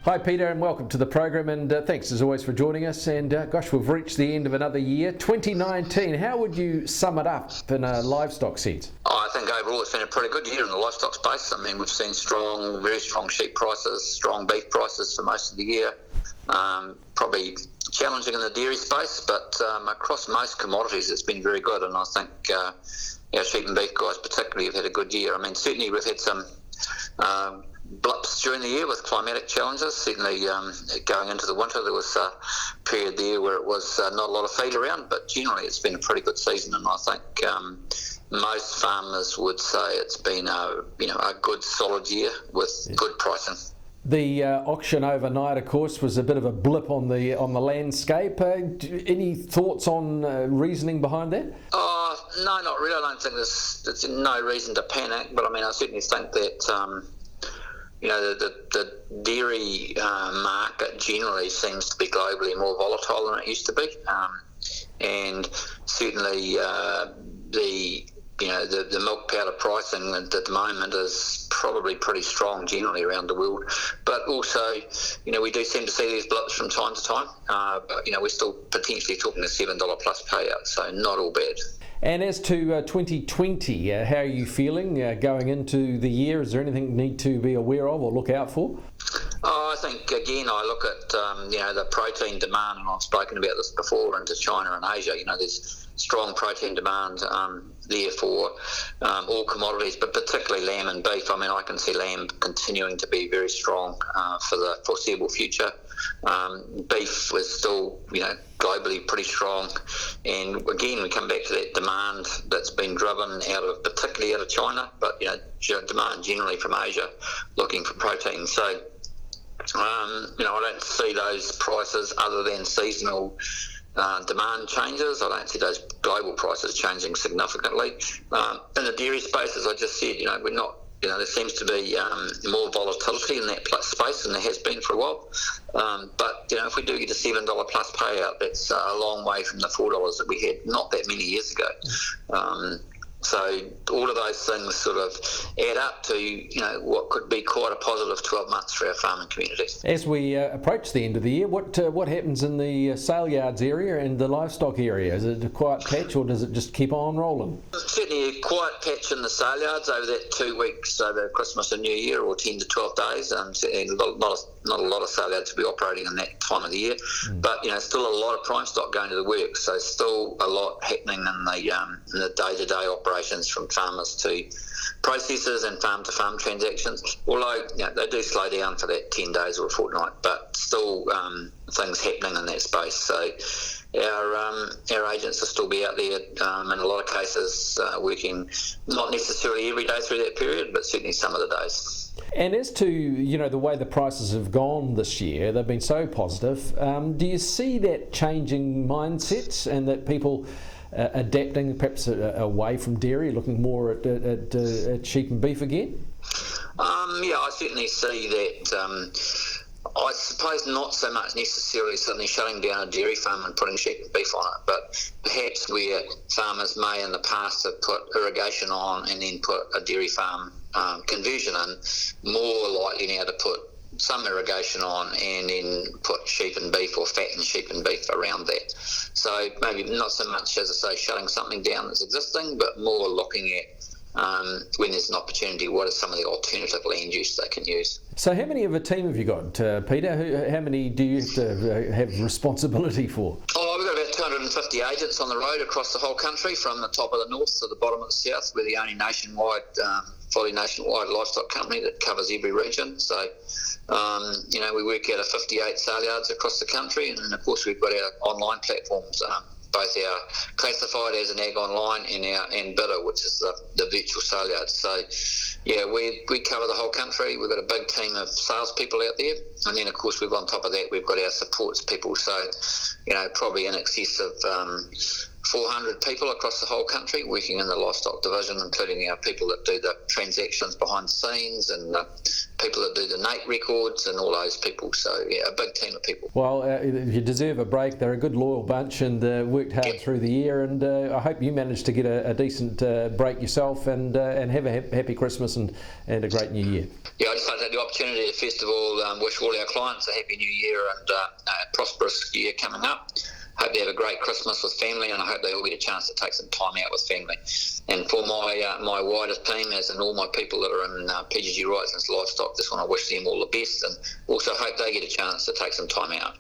Hi Peter, and welcome to the program, and thanks as always for joining us. And gosh, we've reached the end of another year, 2019. How would you sum it up in a livestock sense? I think overall it's been a pretty good year in the livestock space. I mean, we've seen very strong sheep prices, strong beef prices for most of the year. Probably challenging in the dairy space, but across most commodities it's been very good, and I think our sheep and beef guys particularly have had a good year. I mean, certainly we've had some blips during the year with climatic challenges. Certainly going into the winter there was a period there where it was not a lot of feed around, but generally it's been a pretty good season, and I think most farmers would say it's been a good solid year with good pricing. The auction overnight, of course, was a bit of a blip on the landscape. Any thoughts on reasoning behind that? No, not really. I don't think there's no reason to panic, but I mean, I certainly think that the dairy market generally seems to be globally more volatile than it used to be, and certainly the milk powder pricing at the moment is probably pretty strong generally around the world. But also, we do seem to see these blips from time to time. But we're still potentially talking a $7 plus payout, so not all bad. And as to 2020, how are you feeling going into the year? Is there anything you need to be aware of or look out for? I think, again, I look at the protein demand, and I've spoken about this before, into China and Asia. There's strong protein demand there for all commodities, but particularly lamb and beef. I mean, I can see lamb continuing to be very strong for the foreseeable future. Beef was still, globally pretty strong, and again, we come back to that demand that's been driven particularly out of China, but demand generally from Asia, looking for protein. So, I don't see those prices other than seasonal demand changes. I don't see those global prices changing significantly. In the dairy space, as I just said, we're not. There seems to be more volatility in that space than there has been for a while. But if we do get a $7 plus payout, that's a long way from the $4 that we had not that many years ago. So all of those things sort of add up to what could be quite a positive 12 months for our farming community. As we approach the end of the year, what happens in the sale yards area and the livestock area? Is it a quiet patch, or does it just keep on rolling? Certainly a quiet patch in the sale yards over that 2 weeks over Christmas and New Year, or 10 to 12 days. Certainly not a lot of sale yards to be operating in that time of the year, but still a lot of prime stock going to the work. So still a lot happening in the day-to-day operations, from farmers to processors and farm-to-farm transactions, although they do slow down for that 10 days or a fortnight, but still things happening in that space. So our agents will still be out there in a lot of cases working, not necessarily every day through that period, but certainly some of the days. And as to the way the prices have gone this year, they've been so positive. Do you see that changing mindsets, and that people adapting perhaps away from dairy, looking more at sheep and beef again? I certainly see that. I suppose not so much necessarily suddenly shutting down a dairy farm and putting sheep and beef on it, but perhaps where farmers may in the past have put irrigation on and then put a dairy farm conversion in, more likely now to put some irrigation on and then put sheep and beef, or fatten sheep and beef around that. So maybe not so much, as I say, shutting something down that's existing, but more looking at when there's an opportunity, what is some of the alternative land use they can use. So how many of a team have you got, Peter? How many do you have to have responsibility for? We've got about 250 agents on the road across the whole country, from the top of the north to the bottom of the south. We're the only fully nationwide livestock company that covers every region. So, we work out of 58 sale yards across the country, and then of course we've got our online platforms, both our classified as an ag online and bidder, which is the virtual sale yard. So we cover the whole country. We've got a big team of salespeople out there, and then of course on top of that we've got our supports people. So probably in excess of 400 people across the whole country working in the livestock division, including our people that do the transactions behind the scenes, and the people that do the NATE records, and all those people. So a big team of people. Well, you deserve a break. They're a good loyal bunch, and worked hard through the year, and I hope you managed to get a decent break yourself, and have a happy Christmas and a great New Year. Yeah, I just like to at the opportunity to first of all wish all our clients a happy new year and a prosperous year coming up. Hope they have a great Christmas with family, and I hope they all get a chance to take some time out with family. And for my wider team, as in all my people that are in PGG Wrightson's Livestock, just want to wish them all the best, and also hope they get a chance to take some time out.